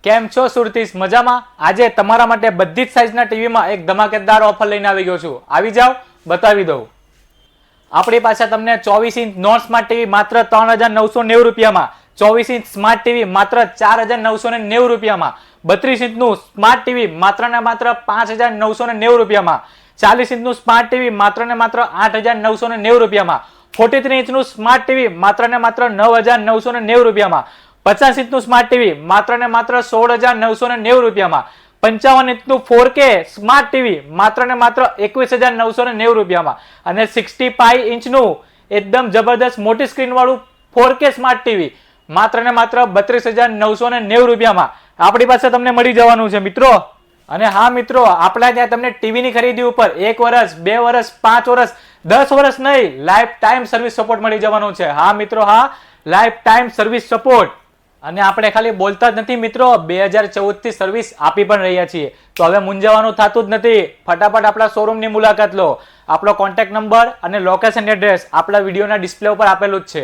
કેમ છો સુરતીસ? મજામાં? આજે તમારા માટે બધી જ સાઈઝના ટીવીમાં એક ધમાકેદાર ઓફર લઈને આવી ગયો છું. આવી જાઓ, બતાવી દઉં. આપણી પાસે તમને 24 ઇંચ નોન સ્માર્ટ ટીવી માત્ર 3,990 રૂપિયામાં, 24 ઇંચ સ્માર્ટ ટીવી માત્ર 4,990 રૂપિયામાં, 32 ઇંચનું સ્માર્ટ ટીવી માત્ર ને માત્ર 5,990 રૂપિયામાં, 40 ઇંચનું સ્માર્ટ ટીવી માત્ર ને માત્ર 8,990 રૂપિયામાં, 43 ઇંચનું સ્માર્ટ ટીવી માત્ર ને માત્ર 9,990 રૂપિયામાં, 50 ઇંચનું સ્માર્ટ ટીવી માત્ર ને માત્ર 16,990 રૂપિયામાં, 55 ઇંચનું 4K સ્માર્ટ ટીવી માત્ર ને માત્ર 21,990 રૂપિયામાં અને 65 ઇંચનું એકદમ જબરદસ્ત મોટી સ્ક્રીન વાળું 4K સ્માર્ટ ટીવી માત્ર ને માત્ર 32,990 રૂપિયામાં આપણી પાસે તમને મળી જવાનું છે મિત્રો. અને હા મિત્રો, આપણા ત્યાં તમને ટીવીની ખરીદી ઉપર 1 વર્ષ, 2 વર્ષ, 5 વર્ષ, 10 વર્ષ નહીં, લાઈફ ટાઈમ સર્વિસ સપોર્ટ મળી જવાનું છે. હા મિત્રો, હા, લાઈફ ટાઈમ સર્વિસ સપોર્ટ. અને આપણે ખાલી બોલતા જ નથી મિત્રો, 2014 થી સર્વિસ આપી પણ રહ્યા છીએ. તો હવે મૂંઝાવાનું થતું જ નથી. ફટાફટ આપણા શોરૂમની મુલાકાત લો. આપણો કોન્ટેક્ટ નંબર અને લોકેશન એડ્રેસ આપણા વિડીયોના ડિસ્પ્લે ઉપર આપેલું જ છે.